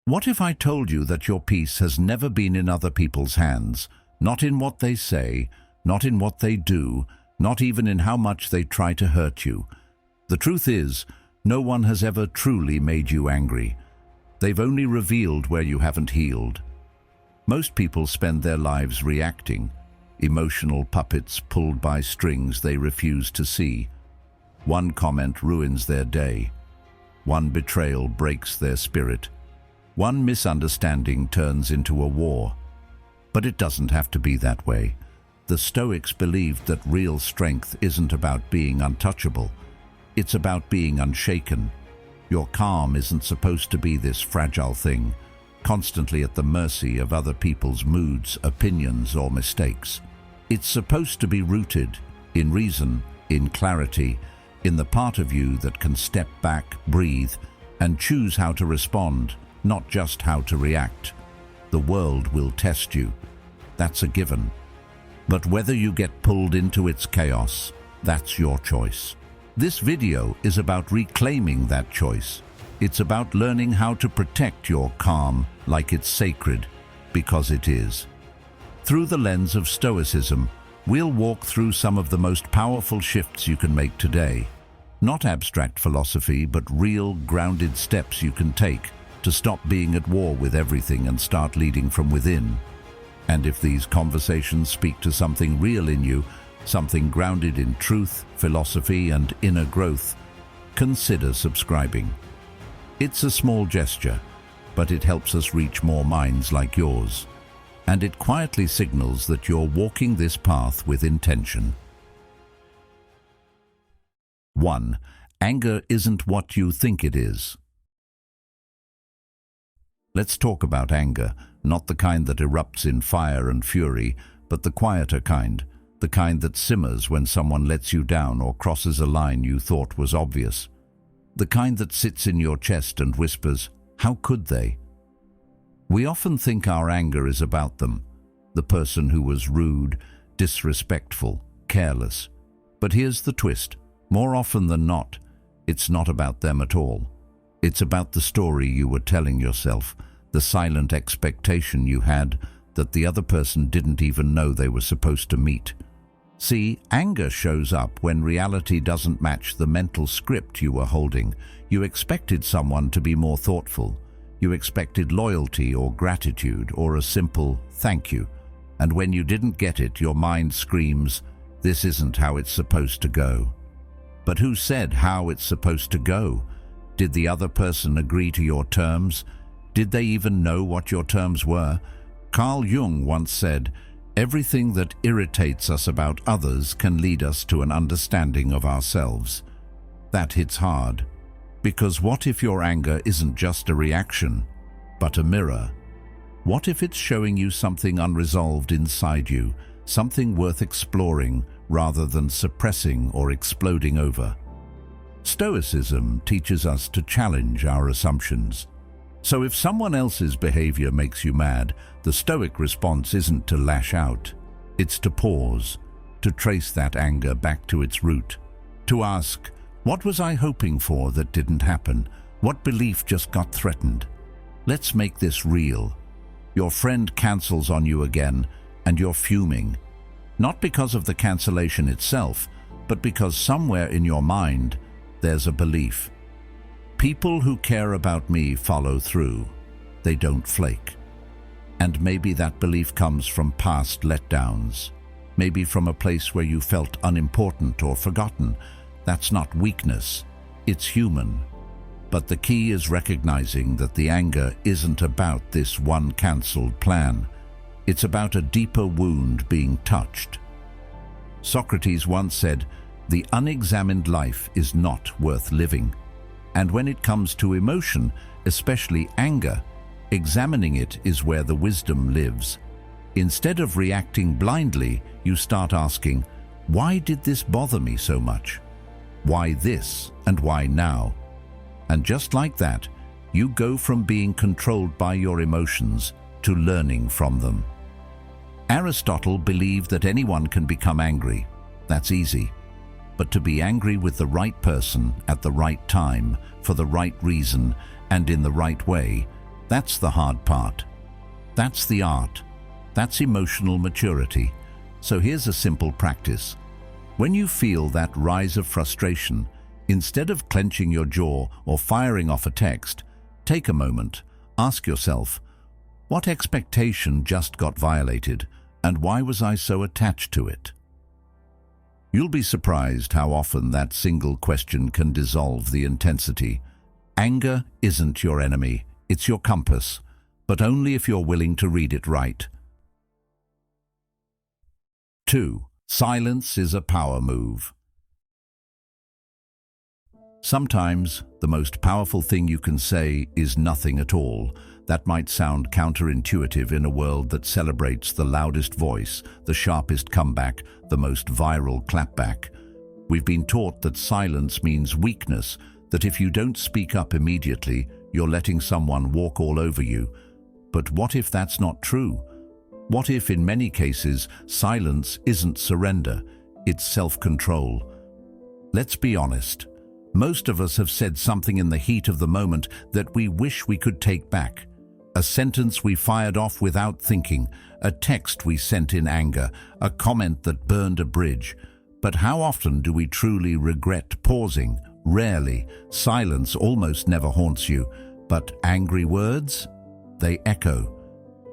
What if I told you that your peace has never been in other people's hands, not in what they say, not in what they do, not even in how much they try to hurt you? The truth is, no one has ever truly made you angry. They've only revealed where you haven't healed. Most people spend their lives reacting, emotional puppets pulled by strings they refuse to see. One comment ruins their day. One betrayal breaks their spirit. One misunderstanding turns into a war. But it doesn't have to be that way. The Stoics believed that real strength isn't about being untouchable. It's about being unshaken. Your calm isn't supposed to be this fragile thing, constantly at the mercy of other people's moods, opinions, or mistakes. It's supposed to be rooted in reason, in clarity, in the part of you that can step back, breathe, and choose how to respond, not just how to react. The world will test you. That's a given. But whether you get pulled into its chaos, that's your choice. This video is about reclaiming that choice. It's about learning how to protect your calm like it's sacred, because it is. Through the lens of Stoicism, we'll walk through some of the most powerful shifts you can make today. Not abstract philosophy, but real, grounded steps you can take to stop being at war with everything and start leading from within. And if these conversations speak to something real in you, something grounded in truth, philosophy, and inner growth, consider subscribing. It's a small gesture, but it helps us reach more minds like yours. And it quietly signals that you're walking this path with intention. 1. Anger isn't what you think it is. Let's talk about anger, not the kind that erupts in fire and fury, but the quieter kind, the kind that simmers when someone lets you down or crosses a line you thought was obvious. The kind that sits in your chest and whispers, "How could they?" We often think our anger is about them, the person who was rude, disrespectful, careless. But here's the twist. More often than not, it's not about them at all. It's about the story you were telling yourself, the silent expectation you had that the other person didn't even know they were supposed to meet. See, anger shows up when reality doesn't match the mental script you were holding. You expected someone to be more thoughtful. You expected loyalty or gratitude or a simple thank you. And when you didn't get it, your mind screams, "This isn't how it's supposed to go." But who said how it's supposed to go? Did the other person agree to your terms? Did they even know what your terms were? Carl Jung once said, "Everything that irritates us about others can lead us to an understanding of ourselves." That hits hard. Because what if your anger isn't just a reaction, but a mirror? What if it's showing you something unresolved inside you, something worth exploring rather than suppressing or exploding over? Stoicism teaches us to challenge our assumptions. So if someone else's behavior makes you mad, the Stoic response isn't to lash out. It's to pause, to trace that anger back to its root, to ask, what was I hoping for that didn't happen? What belief just got threatened? Let's make this real. Your friend cancels on you again, and you're fuming. Not because of the cancellation itself, but because somewhere in your mind, there's a belief. People who care about me follow through. They don't flake. And maybe that belief comes from past letdowns. Maybe from a place where you felt unimportant or forgotten. That's not weakness, it's human. But the key is recognizing that the anger isn't about this one cancelled plan. It's about a deeper wound being touched. Socrates once said, "The unexamined life is not worth living." And when it comes to emotion, especially anger, examining it is where the wisdom lives. Instead of reacting blindly, you start asking, why did this bother me so much? Why this and why now? And just like that, you go from being controlled by your emotions to learning from them. Aristotle believed that anyone can become angry. That's easy. But to be angry with the right person at the right time, for the right reason, and in the right way, That's the hard part. That's the art. That's emotional maturity. So here's a simple practice. When you feel that rise of frustration, instead of clenching your jaw or firing off a text, take a moment, ask yourself, what expectation just got violated, and why was I so attached to it? You'll be surprised how often that single question can dissolve the intensity. Anger isn't your enemy, it's your compass, but only if you're willing to read it right. 2. Silence is a power move. Sometimes the most powerful thing you can say is nothing at all. That might sound counterintuitive in a world that celebrates the loudest voice, the sharpest comeback, the most viral clapback. We've been taught that silence means weakness, that if you don't speak up immediately, you're letting someone walk all over you. But what if that's not true? What if, in many cases, silence isn't surrender, it's self-control? Let's be honest. Most of us have said something in the heat of the moment that we wish we could take back. A sentence we fired off without thinking, a text we sent in anger, a comment that burned a bridge. But how often do we truly regret pausing? Rarely. Silence almost never haunts you. But angry words? They echo.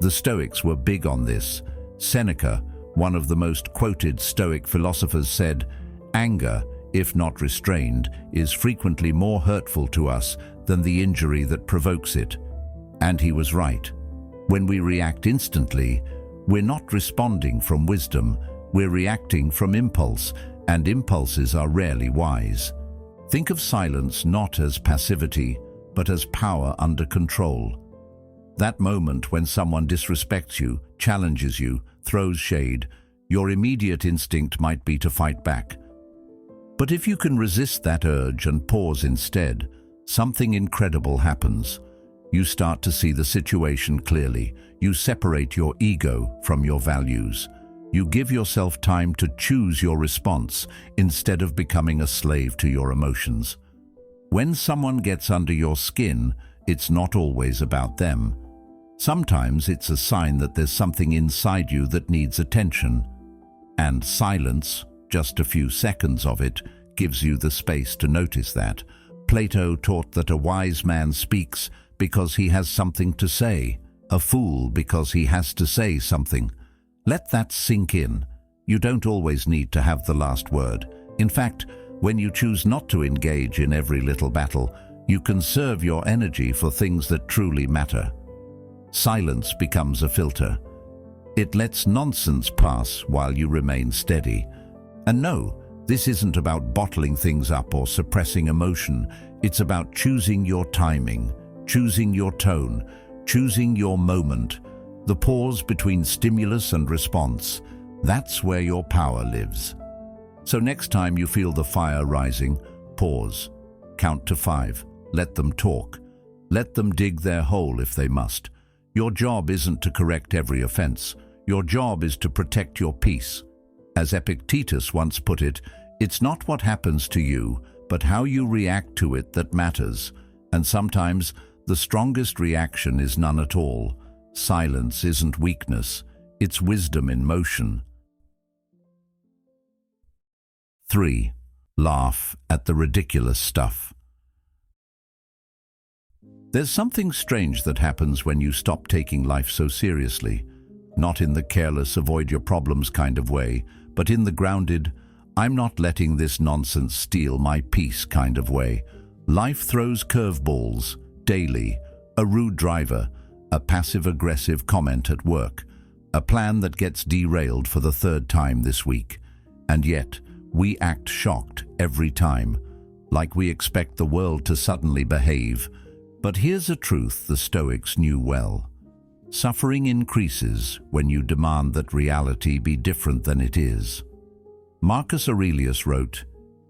The Stoics were big on this. Seneca, one of the most quoted Stoic philosophers, said, "Anger, if not restrained, is frequently more hurtful to us than the injury that provokes it." And he was right. When we react instantly, we're not responding from wisdom, we're reacting from impulse, and impulses are rarely wise. Think of silence not as passivity, but as power under control. That moment when someone disrespects you, challenges you, throws shade, your immediate instinct might be to fight back. But if you can resist that urge and pause instead, something incredible happens. You start to see the situation clearly. You separate your ego from your values. You give yourself time to choose your response instead of becoming a slave to your emotions. When someone gets under your skin, it's not always about them. Sometimes it's a sign that there's something inside you that needs attention. And silence, just a few seconds of it, gives you the space to notice that. Plato taught that a wise man speaks because he has something to say, a fool because he has to say something. Let that sink in. You don't always need to have the last word. In fact, when you choose not to engage in every little battle, you conserve your energy for things that truly matter. Silence becomes a filter. It lets nonsense pass while you remain steady. And no, this isn't about bottling things up or suppressing emotion. It's about choosing your timing, choosing your tone, choosing your moment. The pause between stimulus and response, that's where your power lives. So next time you feel the fire rising, pause, count to 5, let them talk. Let them dig their hole if they must. Your job isn't to correct every offense. Your job is to protect your peace. As Epictetus once put it, it's not what happens to you, but how you react to it that matters. And sometimes the strongest reaction is none at all. Silence isn't weakness, it's wisdom in motion. 3. Laugh at the ridiculous stuff. There's something strange that happens when you stop taking life so seriously. Not in the careless, avoid your problems kind of way, but in the grounded, I'm not letting this nonsense steal my peace kind of way. Life throws curveballs, daily, a rude driver, a passive-aggressive comment at work, a plan that gets derailed for the 3rd time this week. And yet, we act shocked every time, like we expect the world to suddenly behave. But here's a truth the Stoics knew well. Suffering increases when you demand that reality be different than it is. Marcus Aurelius wrote,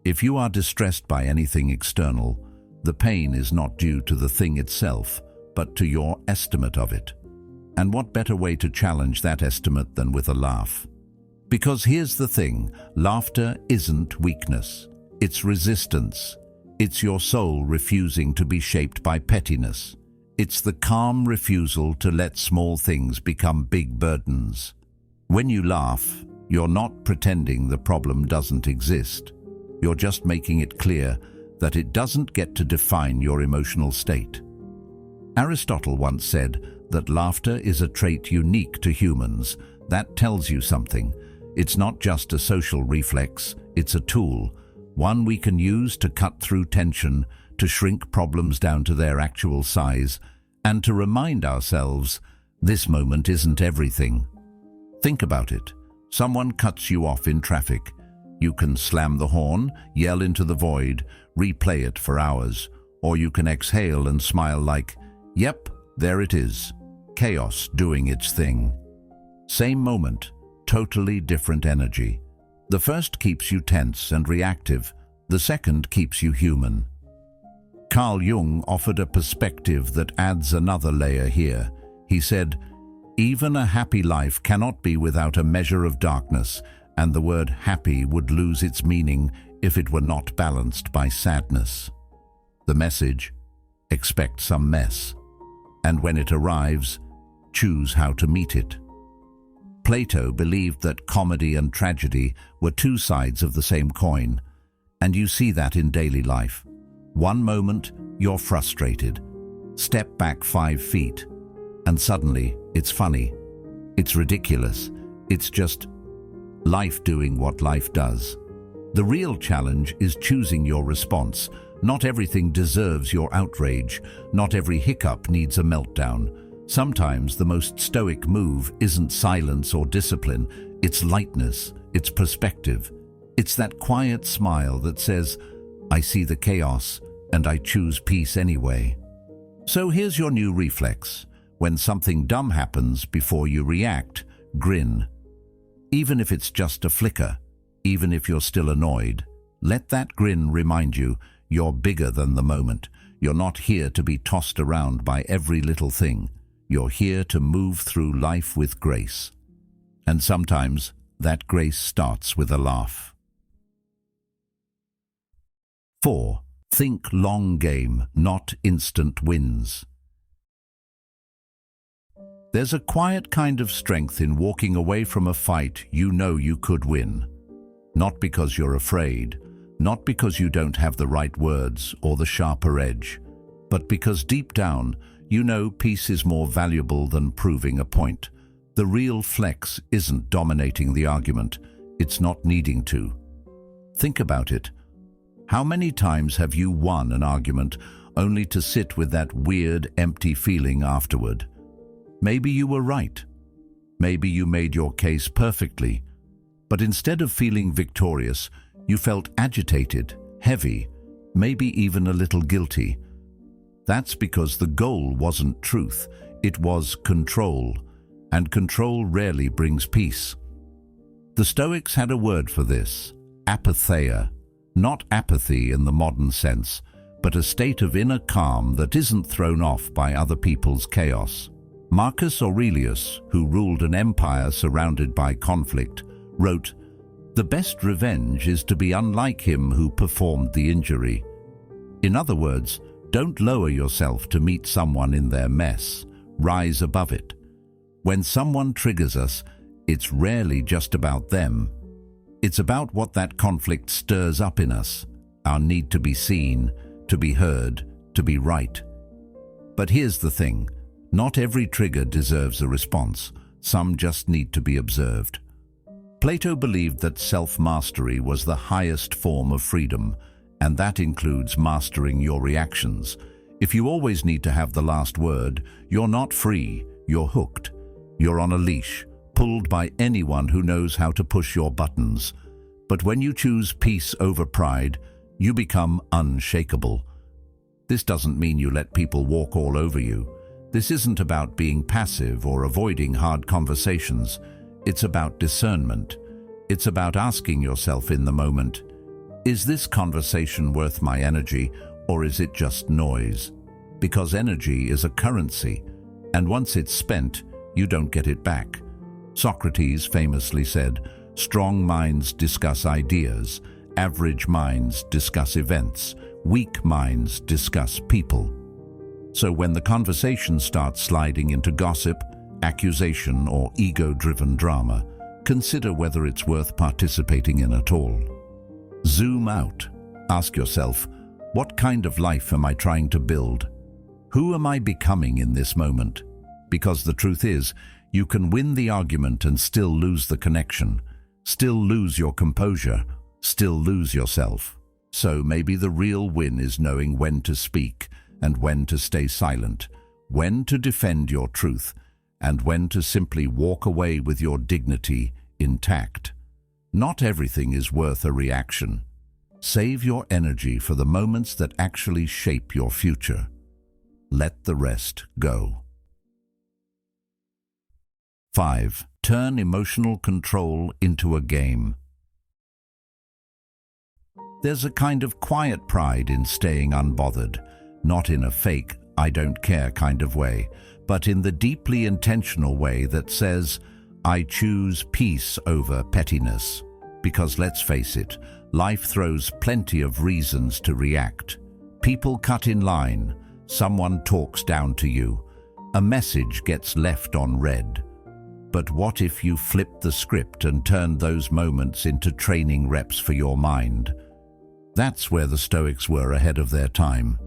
"If you are distressed by anything external, the pain is not due to the thing itself, but to your estimate of it." And what better way to challenge that estimate than with a laugh? Because here's the thing, laughter isn't weakness, it's resistance. It's your soul refusing to be shaped by pettiness. It's the calm refusal to let small things become big burdens. When you laugh, you're not pretending the problem doesn't exist. You're just making it clear that it doesn't get to define your emotional state. Aristotle once said that laughter is a trait unique to humans. That tells you something. It's not just a social reflex, it's a tool, one we can use to cut through tension, to shrink problems down to their actual size, and to remind ourselves this moment isn't everything. Think about it. Someone cuts you off in traffic. You can slam the horn, yell into the void, replay it for hours, or you can exhale and smile like, yep, there it is, chaos doing its thing. Same moment, totally different energy. The first keeps you tense and reactive, the second keeps you human. Carl Jung offered a perspective that adds another layer here. He said, even a happy life cannot be without a measure of darkness, and the word happy would lose its meaning if it were not balanced by sadness. The message, expect some mess, and when it arrives, choose how to meet it. Plato believed that comedy and tragedy were two sides of the same coin, and you see that in daily life. One moment, you're frustrated. Step back 5 feet, and suddenly it's funny. It's ridiculous. It's just life doing what life does. The real challenge is choosing your response. Not everything deserves your outrage. Not every hiccup needs a meltdown. Sometimes the most stoic move isn't silence or discipline. It's lightness. It's perspective. It's that quiet smile that says, I see the chaos and I choose peace anyway. So here's your new reflex. When something dumb happens, before you react, grin. Even if it's just a flicker, even if you're still annoyed, let that grin remind you you're bigger than the moment. You're not here to be tossed around by every little thing. You're here to move through life with grace. And sometimes that grace starts with a laugh. 4. Think long game, not instant wins. There's a quiet kind of strength in walking away from a fight you know you could win. Not because you're afraid, not because you don't have the right words or the sharper edge, but because deep down you know peace is more valuable than proving a point. The real flex isn't dominating the argument, it's not needing to. Think about it. How many times have you won an argument only to sit with that weird, empty feeling afterward? Maybe you were right. Maybe you made your case perfectly. But instead of feeling victorious, you felt agitated, heavy, maybe even a little guilty. That's because the goal wasn't truth, it was control, and control rarely brings peace. The Stoics had a word for this, apatheia, not apathy in the modern sense, but a state of inner calm that isn't thrown off by other people's chaos. Marcus Aurelius, who ruled an empire surrounded by conflict, wrote, "The best revenge is to be unlike him who performed the injury." In other words, don't lower yourself to meet someone in their mess. Rise above it. When someone triggers us, it's rarely just about them. It's about what that conflict stirs up in us, our need to be seen, to be heard, to be right. But here's the thing. Not every trigger deserves a response. Some just need to be observed. Plato believed that self-mastery was the highest form of freedom, and that includes mastering your reactions. If you always need to have the last word, you're not free, you're hooked. You're on a leash, pulled by anyone who knows how to push your buttons. But when you choose peace over pride, you become unshakable. This doesn't mean you let people walk all over you. This isn't about being passive or avoiding hard conversations. It's about discernment. It's about asking yourself in the moment, is this conversation worth my energy, or is it just noise? Because energy is a currency, and once it's spent, you don't get it back. Socrates famously said, "Strong minds discuss ideas, average minds discuss events, weak minds discuss people." So when the conversation starts sliding into gossip, accusation, or ego-driven drama, consider whether it's worth participating in at all. Zoom out. Ask yourself, what kind of life am I trying to build? Who am I becoming in this moment? Because the truth is, you can win the argument and still lose the connection, still lose your composure, still lose yourself. So maybe the real win is knowing when to speak and when to stay silent, when to defend your truth, and when to simply walk away with your dignity intact. Not everything is worth a reaction. Save your energy for the moments that actually shape your future. Let the rest go. 5. Turn emotional control into a game. There's a kind of quiet pride in staying unbothered, not in a fake, I don't care kind of way, but in the deeply intentional way that says, I choose peace over pettiness. Because let's face it, life throws plenty of reasons to react. People cut in line, someone talks down to you, a message gets left unread. But what if you flipped the script and turned those moments into training reps for your mind? That's where the Stoics were ahead of their time.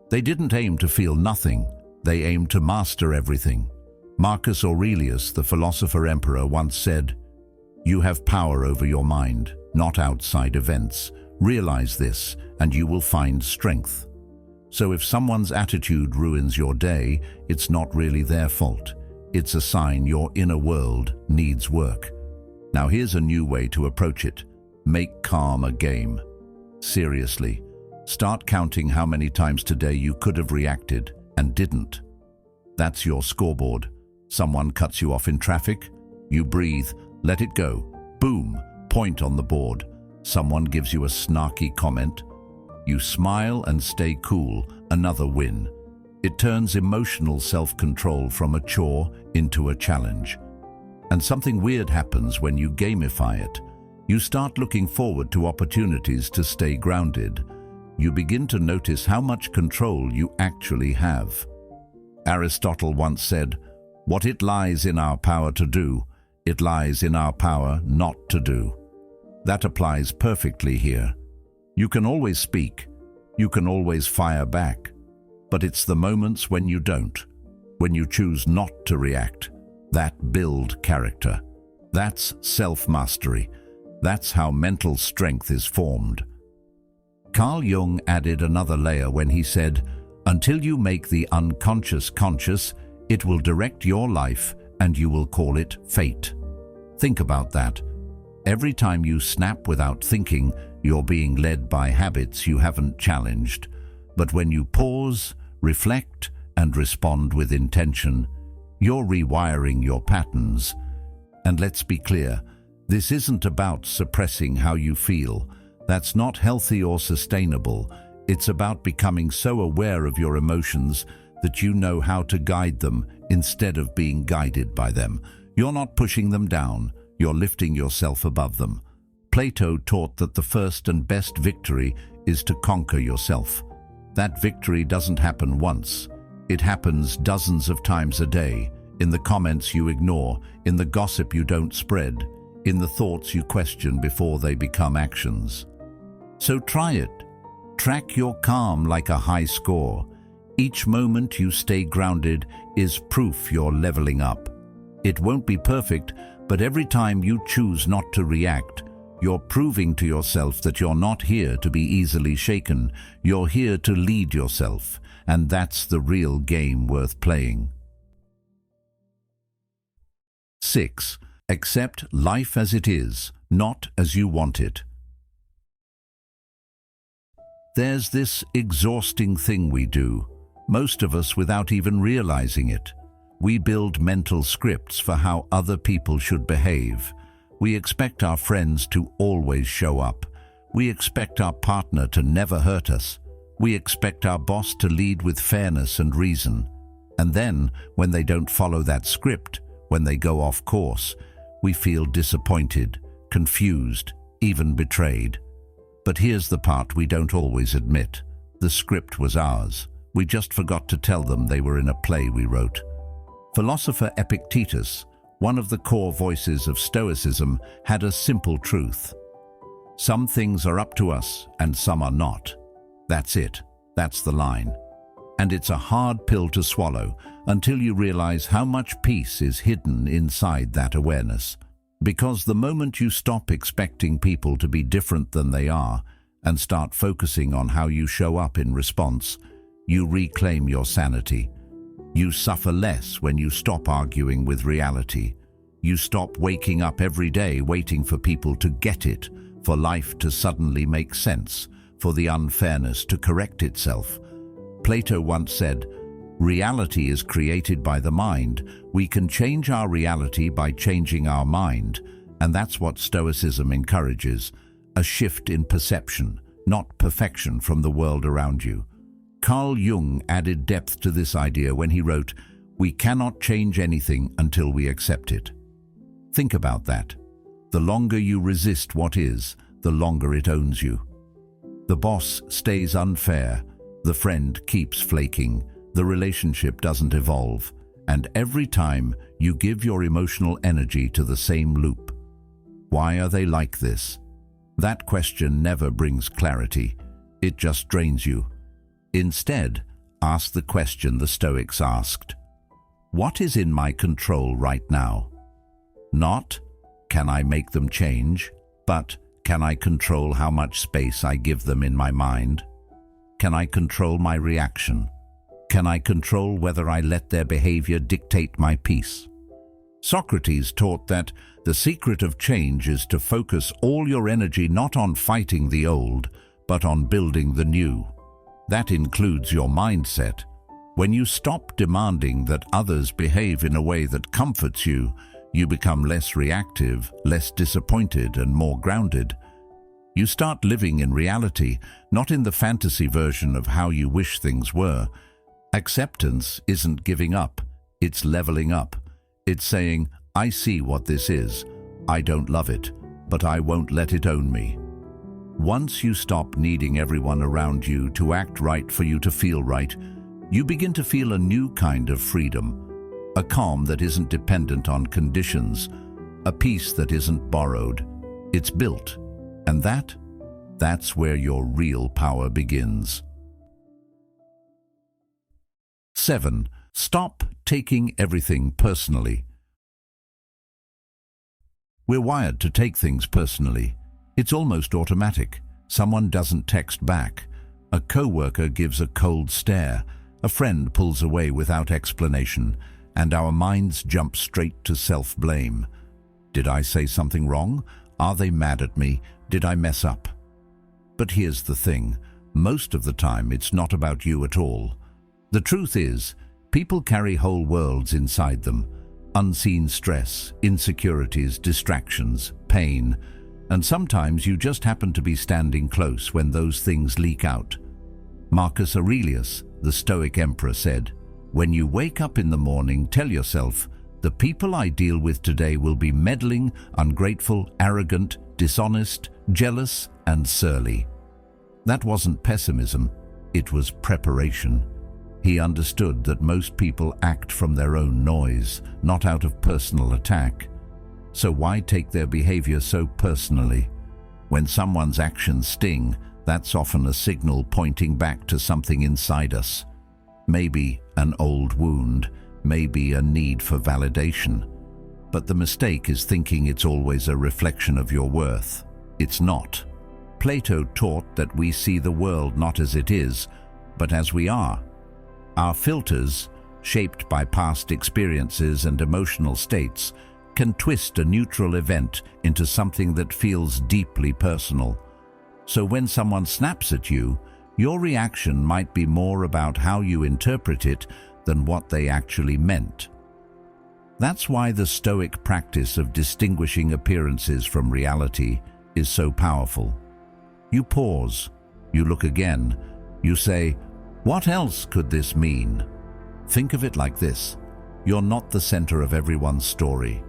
They didn't aim to feel nothing, they aimed to master everything. Marcus Aurelius, the philosopher emperor, once said, "You have power over your mind, not outside events. Realize this, and you will find strength." So if someone's attitude ruins your day, it's not really their fault. It's a sign your inner world needs work. Now here's a new way to approach it. Make calm a game. Seriously, start counting how many times today you could have reacted and didn't. That's your scoreboard. Someone cuts you off in traffic, you breathe, let it go. Boom, point on the board. Someone gives you a snarky comment. You smile and stay cool, another win. It turns emotional self-control from a chore into a challenge. And something weird happens when you gamify it. You start looking forward to opportunities to stay grounded. You begin to notice how much control you actually have. Aristotle once said, "What it lies in our power to do, it lies in our power not to do." That applies perfectly here. You can always speak, you can always fire back, but it's the moments when you don't, when you choose not to react, that build character. That's self-mastery. That's how mental strength is formed. Carl Jung added another layer when he said, "Until you make the unconscious conscious, it will direct your life and you will call it fate." Think about that. Every time you snap without thinking, you're being led by habits you haven't challenged. But when you pause, reflect, and respond with intention, you're rewiring your patterns. And let's be clear, this isn't about suppressing how you feel. That's not healthy or sustainable. It's about becoming so aware of your emotions that you know how to guide them instead of being guided by them. You're not pushing them down, you're lifting yourself above them. Plato taught that the first and best victory is to conquer yourself. That victory doesn't happen once. It happens dozens of times a day, in the comments you ignore, in the gossip you don't spread, in the thoughts you question before they become actions. So try it. Track your calm like a high score. Each moment you stay grounded is proof you're leveling up. It won't be perfect, but every time you choose not to react, you're proving to yourself that you're not here to be easily shaken. You're here to lead yourself, and that's the real game worth playing. 6. Accept life as it is, not as you want it. There's this exhausting thing we do, most of us without even realizing it. We build mental scripts for how other people should behave. We expect our friends to always show up. We expect our partner to never hurt us. We expect our boss to lead with fairness and reason. And then, when they don't follow that script, when they go off course, we feel disappointed, confused, even betrayed. But here's the part we don't always admit. The script was ours. We just forgot to tell them they were in a play we wrote. Philosopher Epictetus, one of the core voices of Stoicism, had a simple truth. Some things are up to us and some are not. That's it. That's the line. And it's a hard pill to swallow until you realize how much peace is hidden inside that awareness. Because the moment you stop expecting people to be different than they are and start focusing on how you show up in response, you reclaim your sanity. You suffer less when you stop arguing with reality. You stop waking up every day waiting for people to get it, for life to suddenly make sense, for the unfairness to correct itself. Plato once said, "Reality is created by the mind. We can change our reality by changing our mind." And that's what Stoicism encourages, a shift in perception, not perfection from the world around you. Carl Jung added depth to this idea when he wrote, "We cannot change anything until we accept it." Think about that. The longer you resist what is, the longer it owns you. The boss stays unfair, the friend keeps flaking, the relationship doesn't evolve, and every time you give your emotional energy to the same loop. Why are they like this? That question never brings clarity. It just drains you. Instead, ask the question the Stoics asked. What is in my control right now? Not, can I make them change, but can I control how much space I give them in my mind? Can I control my reaction? Can I control whether I let their behavior dictate my peace? Socrates taught that the secret of change is to focus all your energy not on fighting the old, but on building the new. That includes your mindset. When you stop demanding that others behave in a way that comforts you, you become less reactive, less disappointed, and more grounded. You start living in reality, not in the fantasy version of how you wish things were. Acceptance isn't giving up, it's leveling up. It's saying, I see what this is. I don't love it, but I won't let it own me. Once you stop needing everyone around you to act right for you to feel right, you begin to feel a new kind of freedom, a calm that isn't dependent on conditions, a peace that isn't borrowed. It's built, and that's where your real power begins. 7. Stop taking everything personally. We're wired to take things personally. It's almost automatic. Someone doesn't text back. A coworker gives a cold stare. A friend pulls away without explanation, and our minds jump straight to self-blame. Did I say something wrong? Are they mad at me? Did I mess up? But here's the thing. Most of the time, it's not about you at all. The truth is, people carry whole worlds inside them. Unseen stress, insecurities, distractions, pain. And sometimes you just happen to be standing close when those things leak out. Marcus Aurelius, the Stoic emperor, said, "When you wake up in the morning, tell yourself, the people I deal with today will be meddling, ungrateful, arrogant, dishonest, jealous, and surly." That wasn't pessimism, it was preparation. He understood that most people act from their own noise, not out of personal attack. So why take their behavior so personally? When someone's actions sting, that's often a signal pointing back to something inside us. Maybe an old wound, maybe a need for validation. But the mistake is thinking it's always a reflection of your worth. It's not. Plato taught that we see the world not as it is, but as we are. Our filters, shaped by past experiences and emotional states, can twist a neutral event into something that feels deeply personal. So when someone snaps at you, your reaction might be more about how you interpret it than what they actually meant. That's why the Stoic practice of distinguishing appearances from reality is so powerful. You pause, you look again, you say, what else could this mean? Think of it like this. You're not the center of everyone's story.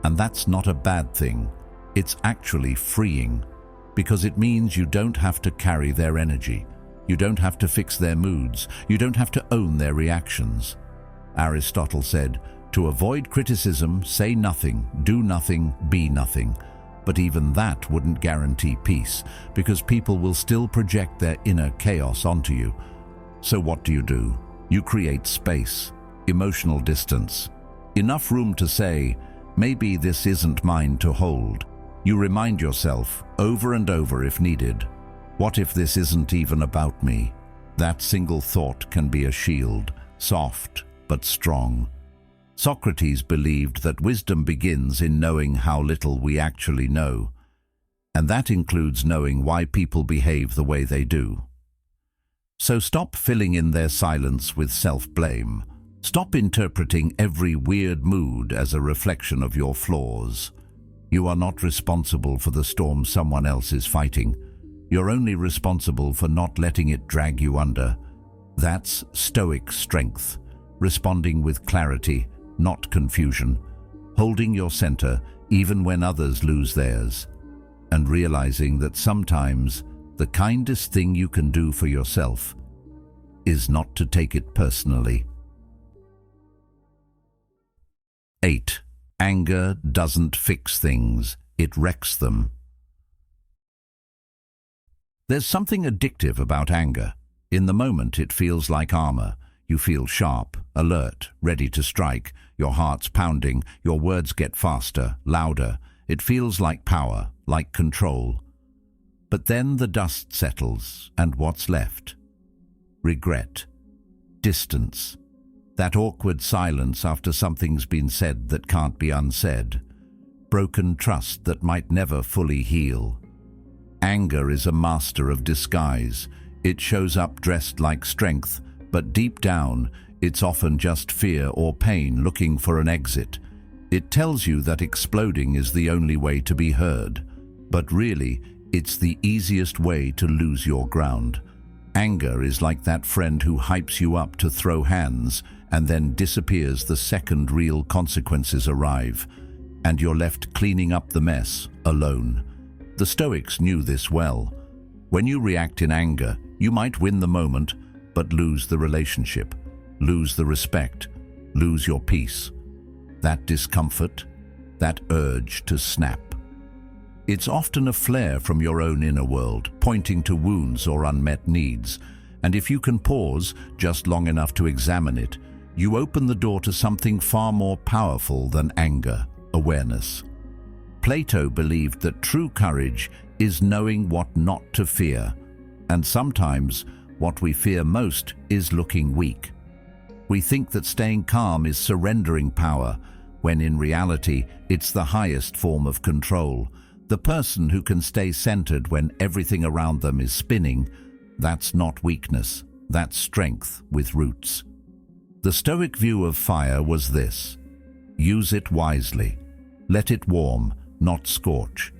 And that's not a bad thing. It's actually freeing, because it means you don't have to carry their energy. You don't have to fix their moods. You don't have to own their reactions. Aristotle said, "To avoid criticism, say nothing, do nothing, be nothing." But even that wouldn't guarantee peace, because people will still project their inner chaos onto you. So what do? You create space, emotional distance, enough room to say, maybe this isn't mine to hold. You remind yourself, over and over if needed, what if this isn't even about me? That single thought can be a shield, soft but strong. Socrates believed that wisdom begins in knowing how little we actually know, and that includes knowing why people behave the way they do. So stop filling in their silence with self-blame. Stop interpreting every weird mood as a reflection of your flaws. You are not responsible for the storm someone else is fighting. You're only responsible for not letting it drag you under. That's Stoic strength, responding with clarity, not confusion, holding your center even when others lose theirs, and realizing that sometimes the kindest thing you can do for yourself is not to take it personally. 8. Anger doesn't fix things, it wrecks them. There's something addictive about anger. In the moment, it feels like armor. You feel sharp, alert, ready to strike. Your heart's pounding, your words get faster, louder. It feels like power, like control. But then the dust settles, and what's left? Regret, distance, that awkward silence after something's been said that can't be unsaid, broken trust that might never fully heal. Anger is a master of disguise. It shows up dressed like strength, but deep down, it's often just fear or pain looking for an exit. It tells you that exploding is the only way to be heard, but really, it's the easiest way to lose your ground. Anger is like that friend who hypes you up to throw hands and then disappears the second real consequences arrive, and you're left cleaning up the mess alone. The Stoics knew this well. When you react in anger, you might win the moment, but lose the relationship, lose the respect, lose your peace. That discomfort, that urge to snap. It's often a flare from your own inner world, pointing to wounds or unmet needs. And if you can pause just long enough to examine it, you open the door to something far more powerful than anger, awareness. Plato believed that true courage is knowing what not to fear, and sometimes what we fear most is looking weak. We think that staying calm is surrendering power, when in reality it's the highest form of control. The person who can stay centered when everything around them is spinning, that's not weakness, that's strength with roots. The Stoic view of fire was this: use it wisely. Let it warm, not scorch.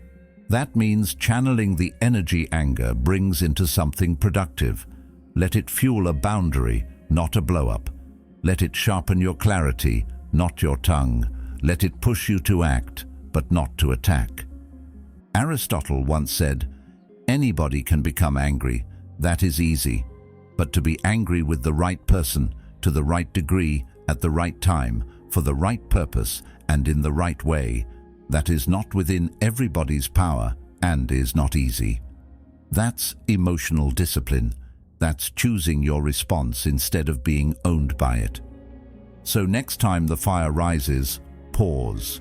That means channeling the energy anger brings into something productive. Let it fuel a boundary, not a blow-up. Let it sharpen your clarity, not your tongue. Let it push you to act, but not to attack. Aristotle once said, "Anybody can become angry. That is easy. But to be angry with the right person, to the right degree, at the right time, for the right purpose, and in the right way, that is not within everybody's power and is not easy." That's emotional discipline. That's choosing your response instead of being owned by it. So next time the fire rises, pause.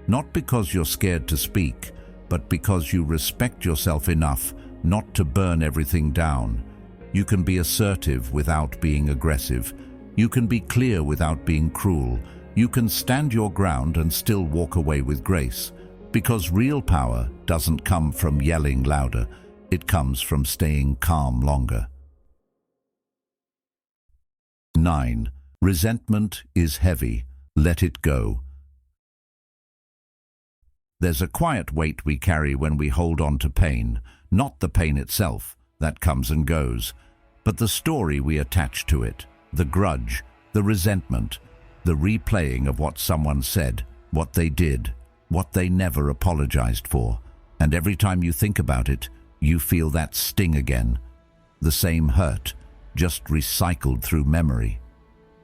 Not because you're scared to speak, but because you respect yourself enough not to burn everything down. You can be assertive without being aggressive. You can be clear without being cruel. You can stand your ground and still walk away with grace. Because real power doesn't come from yelling louder. It comes from staying calm longer. 9. Resentment is heavy. Let it go. There's a quiet weight we carry when we hold on to pain, not the pain itself, that comes and goes, but the story we attach to it, the grudge, the resentment, the replaying of what someone said, what they did, what they never apologized for. And every time you think about it, you feel that sting again. the same hurt, just recycled through memory.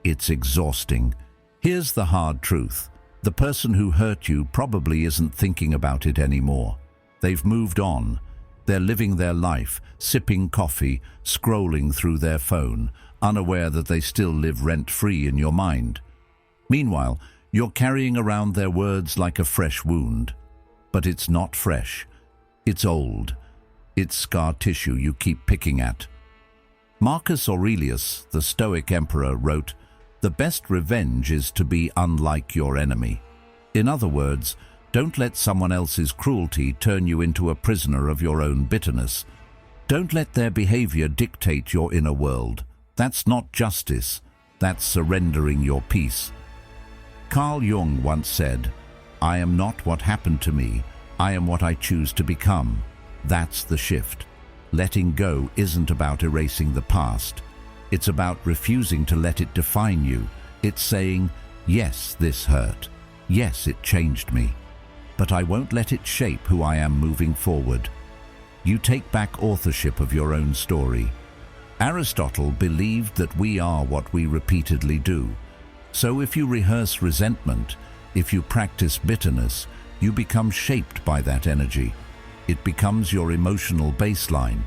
It's exhausting. Here's the hard truth. The person who hurt you probably isn't thinking about it anymore. They've moved on. They're living their life, sipping coffee, scrolling through their phone, unaware that they still live rent-free in your mind. Meanwhile, you're carrying around their words like a fresh wound. But it's not fresh. It's old. It's scar tissue you keep picking at. Marcus Aurelius, the Stoic emperor, wrote, "The best revenge is to be unlike your enemy." In other words, don't let someone else's cruelty turn you into a prisoner of your own bitterness. Don't let their behavior dictate your inner world. That's not justice. That's surrendering your peace. Carl Jung once said, "I am not what happened to me. I am what I choose to become." That's the shift. Letting go isn't about erasing the past. It's about refusing to let it define you. It's saying, yes, this hurt. Yes, it changed me. But I won't let it shape who I am moving forward. You take back authorship of your own story. Aristotle believed that we are what we repeatedly do. So if you rehearse resentment, if you practice bitterness, you become shaped by that energy. It becomes your emotional baseline.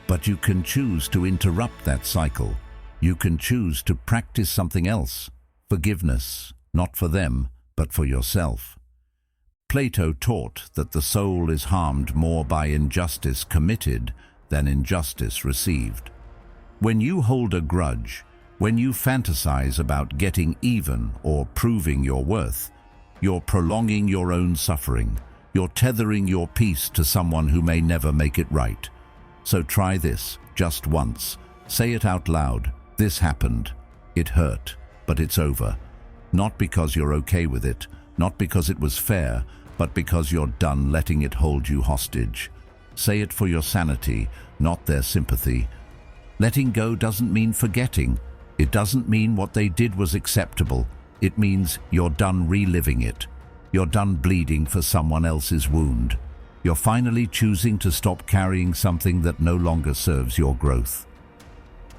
But you can choose to interrupt that cycle. You can choose to practice something else. Forgiveness, not for them, but for yourself. Plato taught that the soul is harmed more by injustice committed than injustice received. When you hold a grudge, when you fantasize about getting even or proving your worth, you're prolonging your own suffering. You're tethering your peace to someone who may never make it right. So try this, just once. Say it out loud. This happened. It hurt, but it's over. Not because you're okay with it, not because it was fair, but because you're done letting it hold you hostage. Say it for your sanity, not their sympathy. Letting go doesn't mean forgetting. It doesn't mean what they did was acceptable. It means you're done reliving it. You're done bleeding for someone else's wound. You're finally choosing to stop carrying something that no longer serves your growth.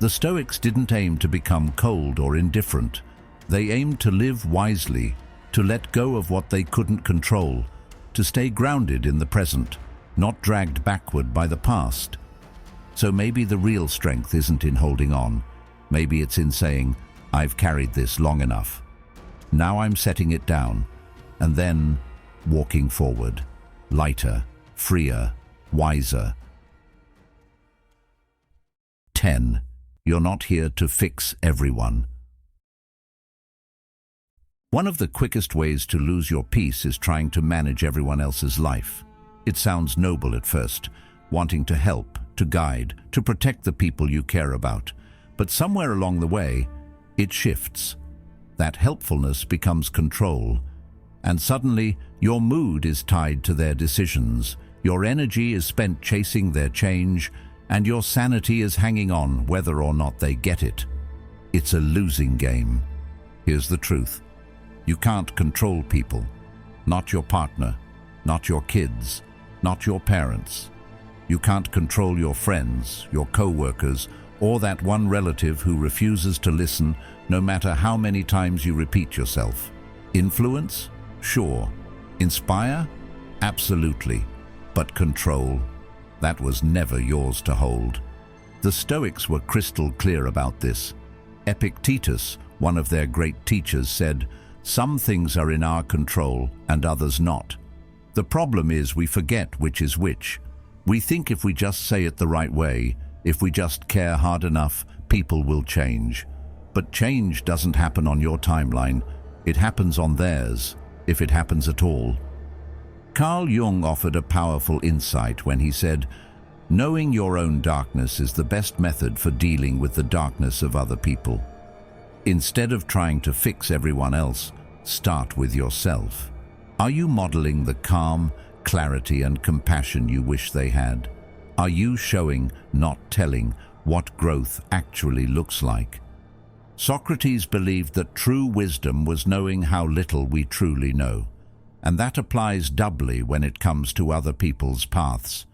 The Stoics didn't aim to become cold or indifferent. They aimed to live wisely, to let go of what they couldn't control, to stay grounded in the present, not dragged backward by the past. So maybe the real strength isn't in holding on. Maybe it's in saying, I've carried this long enough. Now I'm setting it down, and then walking forward, lighter, freer, wiser. 10. You're not here to fix everyone. One of the quickest ways to lose your peace is trying to manage everyone else's life. It sounds noble at first, wanting to help, to guide, to protect the people you care about. But somewhere along the way, it shifts. That helpfulness becomes control. And suddenly, your mood is tied to their decisions. Your energy is spent chasing their change, and your sanity is hanging on whether or not they get it. It's a losing game. Here's the truth. You can't control people. Not your partner, not your kids, not your parents. You can't control your friends, your co-workers, or that one relative who refuses to listen no matter how many times you repeat yourself. Influence? Sure. Inspire? Absolutely. But control? That was never yours to hold. The Stoics were crystal clear about this. Epictetus, one of their great teachers, said, "Some things are in our control and others not." The problem is we forget which is which. We think if we just say it the right way, if we just care hard enough, people will change. But change doesn't happen on your timeline. It happens on theirs, if it happens at all. Carl Jung offered a powerful insight when he said, "Knowing your own darkness is the best method for dealing with the darkness of other people." Instead of trying to fix everyone else, start with yourself. Are you modeling the calm, clarity, and compassion you wish they had? Are you showing, not telling, what growth actually looks like? Socrates believed that true wisdom was knowing how little we truly know. And that applies doubly when it comes to other people's paths.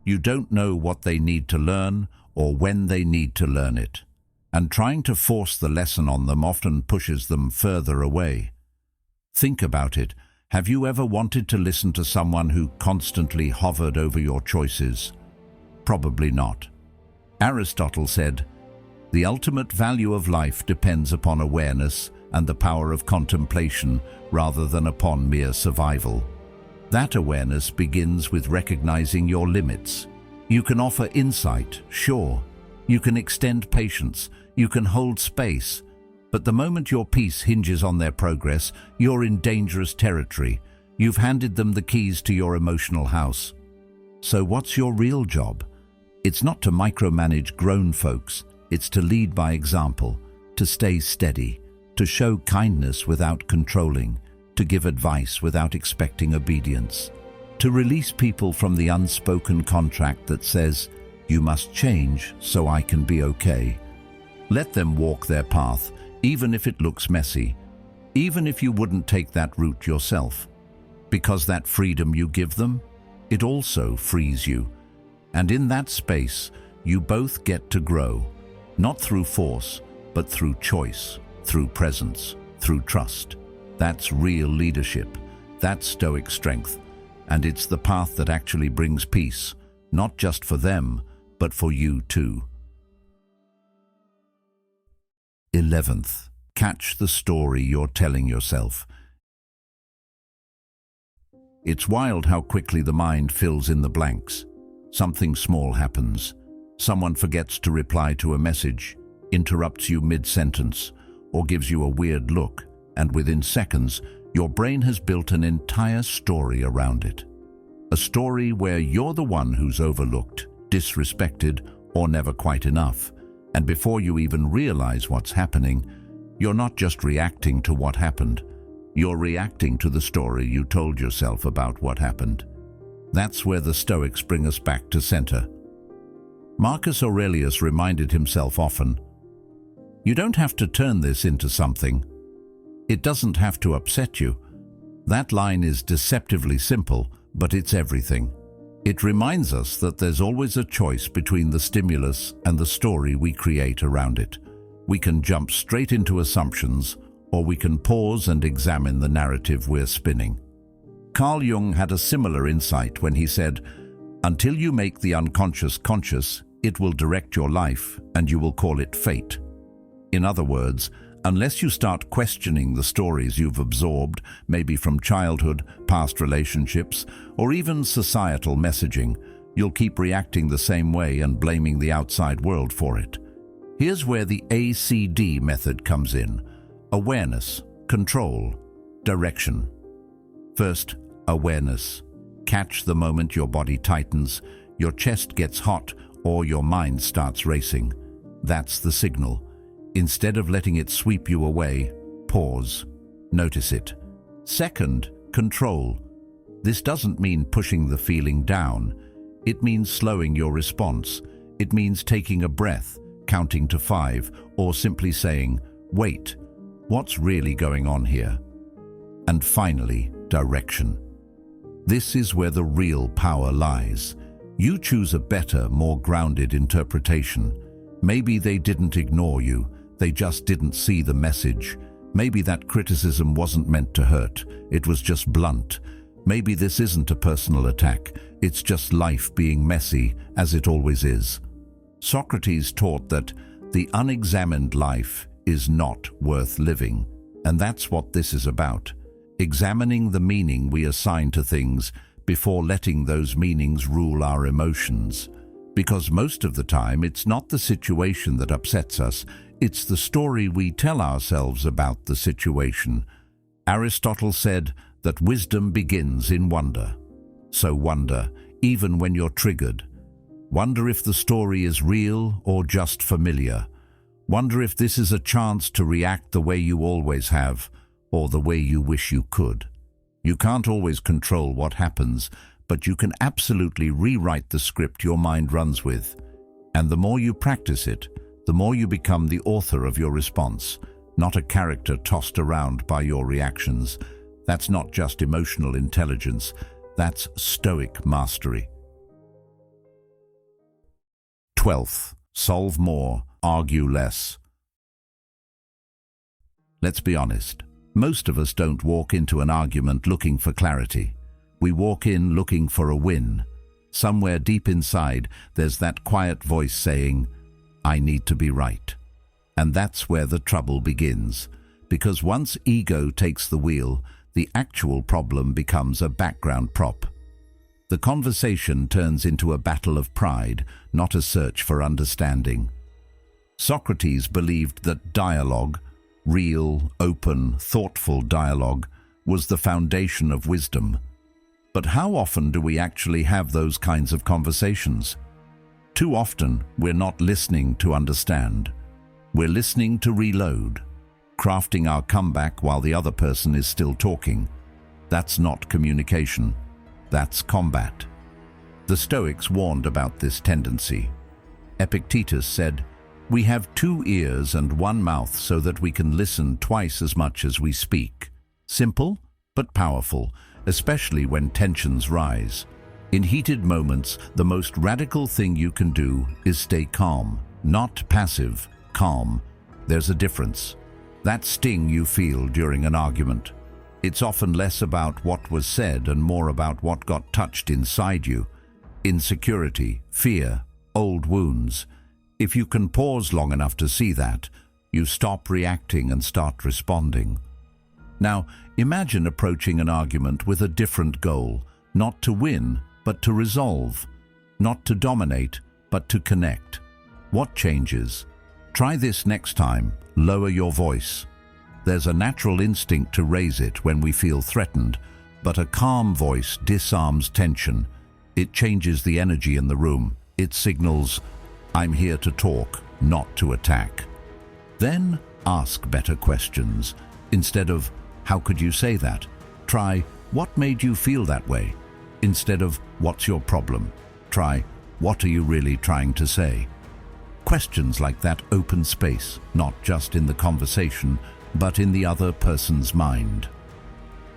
You don't know what they need to learn or when they need to learn it. And trying to force the lesson on them often pushes them further away. Think about it. Have you ever wanted to listen to someone who constantly hovered over your choices? Probably not. Aristotle said, "The ultimate value of life depends upon awareness and the power of contemplation rather than upon mere survival." That awareness begins with recognizing your limits. You can offer insight, sure. You can extend patience. You can hold space. But the moment your peace hinges on their progress, you're in dangerous territory. You've handed them the keys to your emotional house. So what's your real job? It's not to micromanage grown folks. It's to lead by example, to stay steady, to show kindness without controlling, to give advice without expecting obedience, to release people from the unspoken contract that says, "You must change so I can be okay." Let them walk their path, even if it looks messy, even if you wouldn't take that route yourself. Because that freedom you give them, it also frees you. And in that space, you both get to grow, not through force, but through choice, through presence, through trust. That's real leadership. That's Stoic strength. And it's the path that actually brings peace, not just for them, but for you too. 11th, catch the story you're telling yourself. It's wild how quickly the mind fills in the blanks. Something small happens. Someone forgets to reply to a message, interrupts you mid-sentence, or gives you a weird look, and within seconds, your brain has built an entire story around it. A story where you're the one who's overlooked, disrespected, or never quite enough. And before you even realize what's happening, you're not just reacting to what happened. You're reacting to the story you told yourself about what happened. That's where the Stoics bring us back to center. Marcus Aurelius reminded himself often, "You don't have to turn this into something. It doesn't have to upset you." That line is deceptively simple, but it's everything. It reminds us that there's always a choice between the stimulus and the story we create around it. We can jump straight into assumptions, or we can pause and examine the narrative we're spinning. Carl Jung had a similar insight when he said, "Until you make the unconscious conscious, it will direct your life, and you will call it fate." In other words, unless you start questioning the stories you've absorbed, maybe from childhood, past relationships, or even societal messaging, you'll keep reacting the same way and blaming the outside world for it. Here's where the ACD method comes in: awareness, control, direction. First, awareness. Catch the moment your body tightens, your chest gets hot, or your mind starts racing. That's the signal. Instead of letting it sweep you away, pause. Notice it. Second, control. This doesn't mean pushing the feeling down. It means slowing your response. It means taking a breath, counting to 5, or simply saying, "Wait, what's really going on here?" And finally, direction. This is where the real power lies. You choose a better, more grounded interpretation. Maybe they didn't ignore you. They just didn't see the message. Maybe that criticism wasn't meant to hurt. It was just blunt. Maybe this isn't a personal attack. It's just life being messy, as it always is. Socrates taught that the unexamined life is not worth living. And that's what this is about. Examining the meaning we assign to things before letting those meanings rule our emotions. Because most of the time, it's not the situation that upsets us. It's the story we tell ourselves about the situation. Aristotle said that wisdom begins in wonder. So wonder, even when you're triggered. Wonder if the story is real or just familiar. Wonder if this is a chance to react the way you always have, or the way you wish you could. You can't always control what happens, but you can absolutely rewrite the script your mind runs with. And the more you practice it, the more you become the author of your response, not a character tossed around by your reactions. That's not just emotional intelligence, that's Stoic mastery. 12th, solve more, argue less. Let's be honest. Most of us don't walk into an argument looking for clarity. We walk in looking for a win. Somewhere deep inside, there's that quiet voice saying, "I need to be right." And that's where the trouble begins. Because once ego takes the wheel, the actual problem becomes a background prop. The conversation turns into a battle of pride, not a search for understanding. Socrates believed that dialogue, real, open, thoughtful dialogue, was the foundation of wisdom. But how often do we actually have those kinds of conversations? Too often, we're not listening to understand. We're listening to reload, crafting our comeback while the other person is still talking. That's not communication. That's combat. The Stoics warned about this tendency. Epictetus said, "We have 2 ears and 1 mouth so that we can listen twice as much as we speak." Simple, but powerful, especially when tensions rise. In heated moments, the most radical thing you can do is stay calm, not passive, calm. There's a difference. That sting you feel during an argument, it's often less about what was said and more about what got touched inside you. Insecurity, fear, old wounds. If you can pause long enough to see that, you stop reacting and start responding. Now, imagine approaching an argument with a different goal, not to win, but to resolve, not to dominate, but to connect. What changes? Try this next time. Lower your voice. There's a natural instinct to raise it when we feel threatened, but a calm voice disarms tension. It changes the energy in the room. It signals, "I'm here to talk, not to attack." Then ask better questions. Instead of, "How could you say that?" Try, "What made you feel that way?" Instead of, "What's your problem?" Try, "What are you really trying to say?" Questions like that open space, not just in the conversation, but in the other person's mind.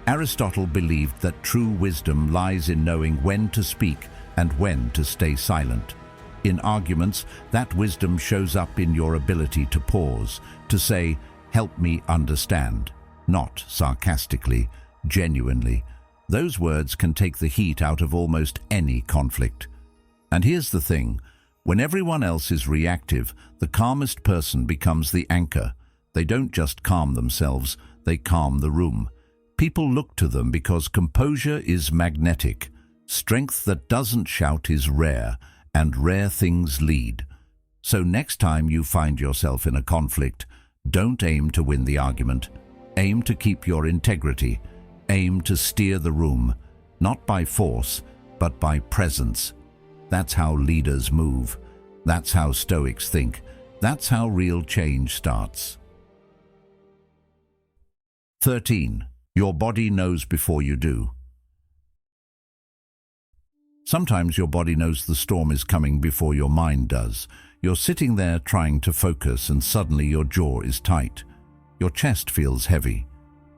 Aristotle believed that true wisdom lies in knowing when to speak and when to stay silent. In arguments, that wisdom shows up in your ability to pause, to say, "Help me understand," not sarcastically, genuinely. Those words can take the heat out of almost any conflict. And here's the thing. When everyone else is reactive, the calmest person becomes the anchor. They don't just calm themselves, they calm the room. People look to them because composure is magnetic. Strength that doesn't shout is rare, and rare things lead. So next time you find yourself in a conflict, don't aim to win the argument. Aim to keep your integrity. Aim to steer the room, not by force, but by presence. That's how leaders move. That's how Stoics think. That's how real change starts. 13. Your body knows before you do. Sometimes your body knows the storm is coming before your mind does. You're sitting there trying to focus and suddenly your jaw is tight. Your chest feels heavy.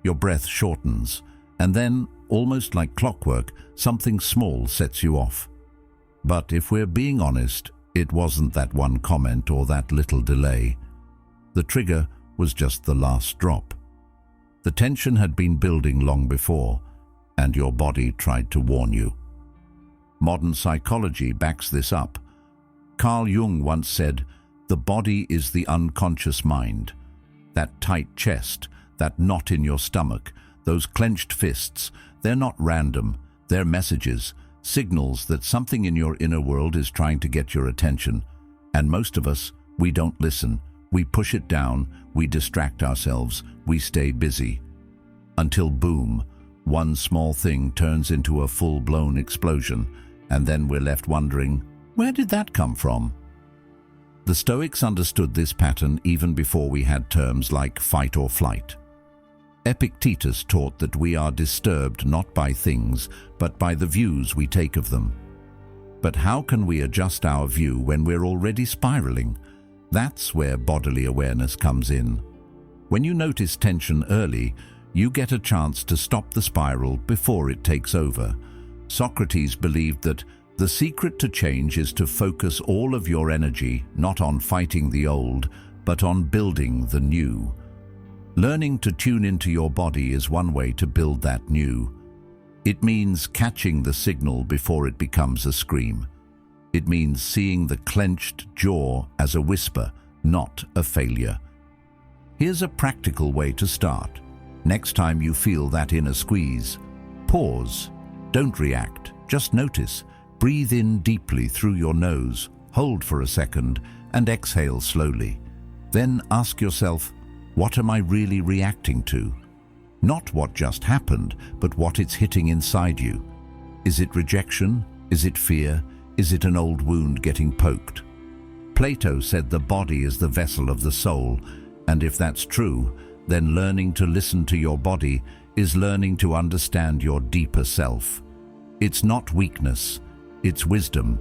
Your breath shortens. And then, almost like clockwork, something small sets you off. But if we're being honest, it wasn't that one comment or that little delay. The trigger was just the last drop. The tension had been building long before, and your body tried to warn you. Modern psychology backs this up. Carl Jung once said, "The body is the unconscious mind." That tight chest, that knot in your stomach, those clenched fists, they're not random, they're messages, signals that something in your inner world is trying to get your attention. And most of us, we don't listen. We push it down, we distract ourselves, we stay busy. Until boom, one small thing turns into a full-blown explosion, and then we're left wondering, where did that come from? The Stoics understood this pattern even before we had terms like fight or flight. Epictetus taught that we are disturbed not by things, but by the views we take of them. But how can we adjust our view when we're already spiraling? That's where bodily awareness comes in. When you notice tension early, you get a chance to stop the spiral before it takes over. Socrates believed that The secret to change is to focus all of your energy not on fighting the old, but on building the new. Learning to tune into your body is one way to build that new. It means catching the signal before it becomes a scream. It means seeing the clenched jaw as a whisper, not a failure. Here's a practical way to start. Next time you feel that inner squeeze, pause. Don't react, just notice. Breathe in deeply through your nose, hold for a second, and exhale slowly. Then ask yourself, what am I really reacting to? Not what just happened, but what it's hitting inside you. Is it rejection? Is it fear? Is it an old wound getting poked? Plato said the body is the vessel of the soul, and if that's true, then learning to listen to your body is learning to understand your deeper self. It's not weakness, it's wisdom.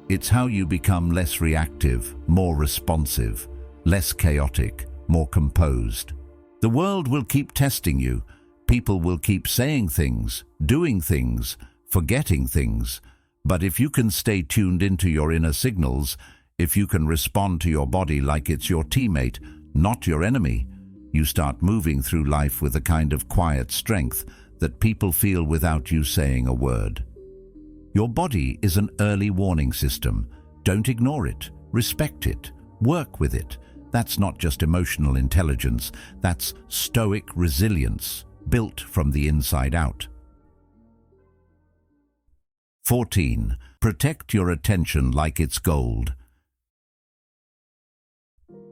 It's how you become less reactive, more responsive, less chaotic, more composed. The world will keep testing you. People will keep saying things, doing things, forgetting things. But if you can stay tuned into your inner signals, if you can respond to your body like it's your teammate, not your enemy, you start moving through life with a kind of quiet strength that people feel without you saying a word. Your body is an early warning system. Don't ignore it. Respect it. Work with it. That's not just emotional intelligence. That's Stoic resilience, built from the inside out. 14. Protect your attention like it's gold.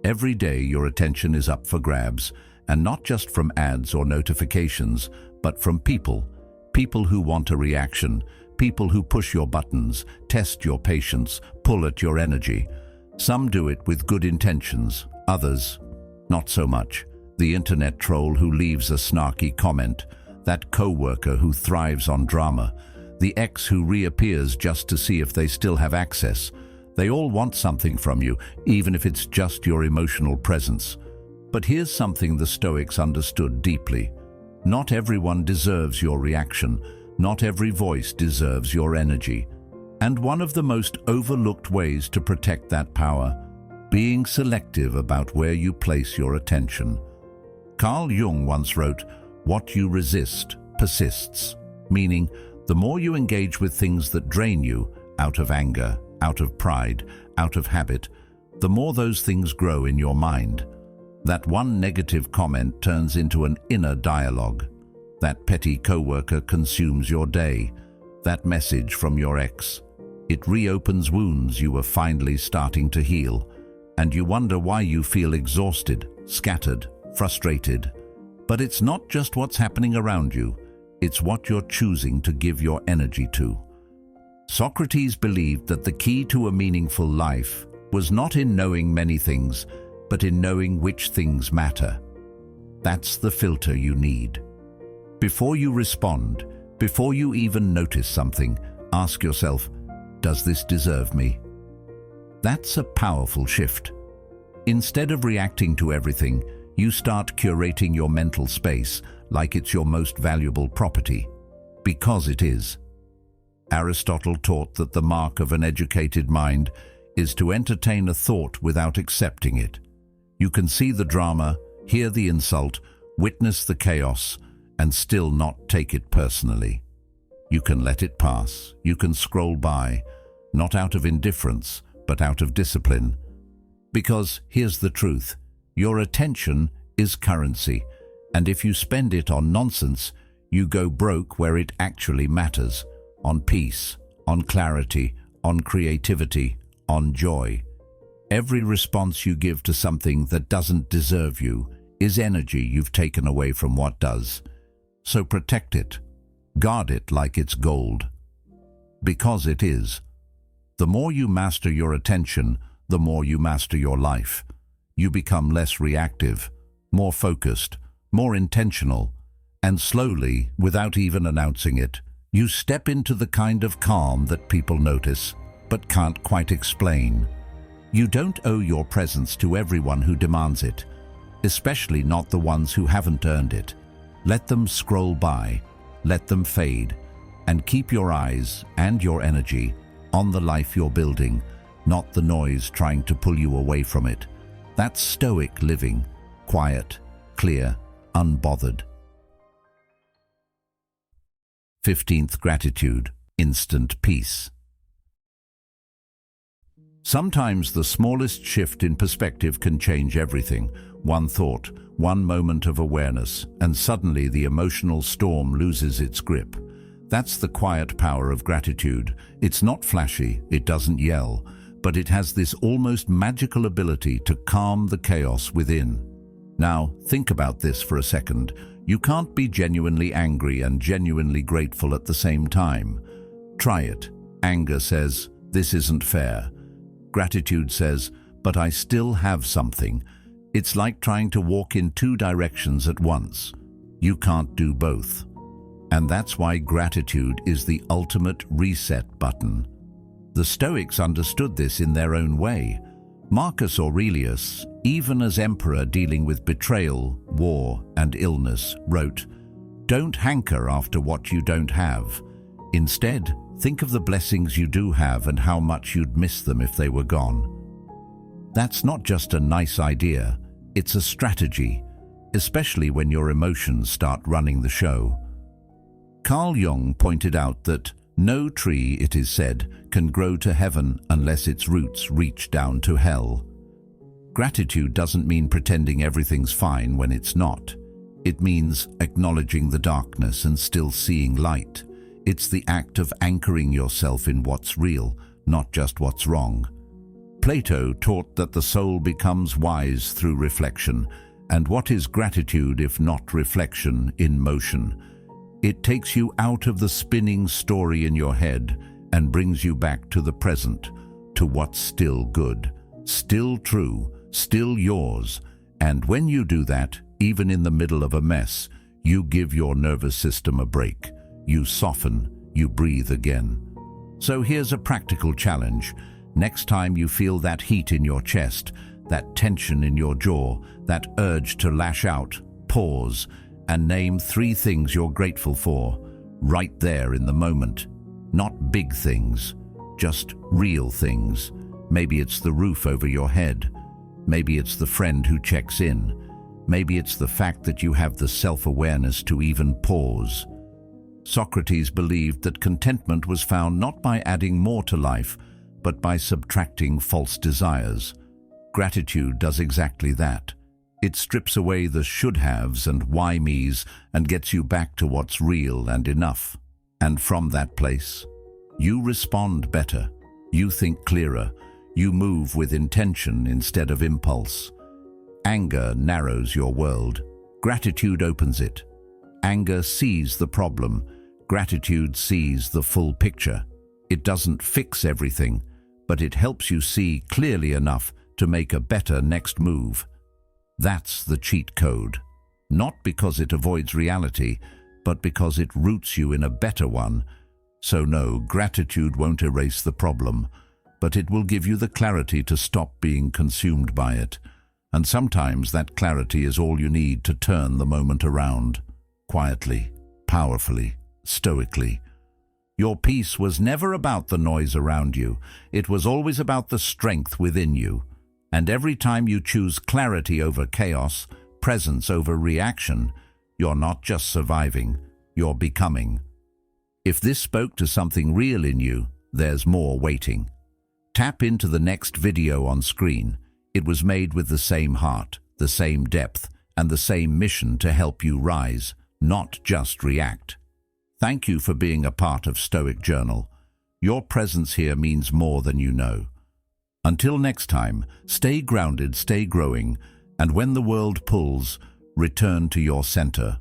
Every day your attention is up for grabs, and not just from ads or notifications, but from people. People who want a reaction, people who push your buttons, test your patience, pull at your energy. Some do it with good intentions, others, not so much. The internet troll who leaves a snarky comment, that co-worker who thrives on drama, the ex who reappears just to see if they still have access. They all want something from you, even if it's just your emotional presence. But here's something the Stoics understood deeply. Not everyone deserves your reaction. Not every voice deserves your energy. And one of the most overlooked ways to protect that power, being selective about where you place your attention. Carl Jung once wrote, "What you resist persists," meaning the more you engage with things that drain you, out of anger, out of pride, out of habit, the more those things grow in your mind. That one negative comment turns into an inner dialogue. That petty coworker consumes your day. That message from your ex. It reopens wounds you were finally starting to heal. And you wonder why you feel exhausted, scattered, frustrated. But it's not just what's happening around you. It's what you're choosing to give your energy to. Socrates believed that the key to a meaningful life was not in knowing many things, but in knowing which things matter. That's the filter you need. Before you respond, before you even notice something, ask yourself, does this deserve me? That's a powerful shift. Instead of reacting to everything, you start curating your mental space like it's your most valuable property, because it is. Aristotle taught that the mark of an educated mind is to entertain a thought without accepting it. You can see the drama, hear the insult, witness the chaos, and still not take it personally. You can let it pass. You can scroll by, not out of indifference, but out of discipline. Because here's the truth, your attention is currency, and if you spend it on nonsense, you go broke where it actually matters, on peace, on clarity, on creativity, on joy. Every response you give to something that doesn't deserve you is energy you've taken away from what does. So protect it. Guard it like it's gold. Because it is. The more you master your attention, the more you master your life. You become less reactive, more focused, more intentional, and slowly, without even announcing it, you step into the kind of calm that people notice, but can't quite explain. You don't owe your presence to everyone who demands it, especially not the ones who haven't earned it. Let them scroll by, let them fade, and keep your eyes and your energy on the life you're building, not the noise trying to pull you away from it. That's Stoic living, quiet, clear, unbothered. 15th gratitude, instant peace. Sometimes the smallest shift in perspective can change everything. One thought, one moment of awareness, and suddenly the emotional storm loses its grip. That's the quiet power of gratitude. It's not flashy, it doesn't yell, but it has this almost magical ability to calm the chaos within. Now, think about this for a second. You can't be genuinely angry and genuinely grateful at the same time. Try it. Anger says, "This isn't fair." Gratitude says, "But I still have something." It's like trying to walk in two directions at once. You can't do both. And that's why gratitude is the ultimate reset button. The Stoics understood this in their own way. Marcus Aurelius, even as emperor dealing with betrayal, war, and illness, wrote, "Don't hanker after what you don't have. Instead, think of the blessings you do have and how much you'd miss them if they were gone." That's not just a nice idea, it's a strategy, especially when your emotions start running the show. Carl Jung pointed out that no tree, it is said, can grow to heaven unless its roots reach down to hell. Gratitude doesn't mean pretending everything's fine when it's not. It means acknowledging the darkness and still seeing light. It's the act of anchoring yourself in what's real, not just what's wrong. Plato taught that the soul becomes wise through reflection, and what is gratitude if not reflection in motion? It takes you out of the spinning story in your head and brings you back to the present, to what's still good, still true, still yours. And when you do that, even in the middle of a mess, you give your nervous system a break. You soften, you breathe again. So here's a practical challenge. Next time you feel that heat in your chest, that tension in your jaw, that urge to lash out, pause and name 3 things you're grateful for, right there in the moment. Not big things, just real things. Maybe it's the roof over your head. Maybe it's the friend who checks in. Maybe it's the fact that you have the self-awareness to even pause. Socrates believed that contentment was found not by adding more to life, but by subtracting false desires. Gratitude does exactly that. It strips away the should-haves and why-me's and gets you back to what's real and enough. And from that place, you respond better. You think clearer. You move with intention instead of impulse. Anger narrows your world. Gratitude opens it. Anger sees the problem. Gratitude sees the full picture. It doesn't fix everything, but it helps you see clearly enough to make a better next move. That's the cheat code. Not because it avoids reality, but because it roots you in a better one. So no, gratitude won't erase the problem, but it will give you the clarity to stop being consumed by it. And sometimes that clarity is all you need to turn the moment around. Quietly, powerfully, stoically. Your peace was never about the noise around you. It was always about the strength within you. And every time you choose clarity over chaos, presence over reaction, you're not just surviving, you're becoming. If this spoke to something real in you, there's more waiting. Tap into the next video on screen. It was made with the same heart, the same depth, and the same mission to help you rise, not just react. Thank you for being a part of Stoic Journal. Your presence here means more than you know. Until next time, stay grounded, stay growing, and when the world pulls, return to your center.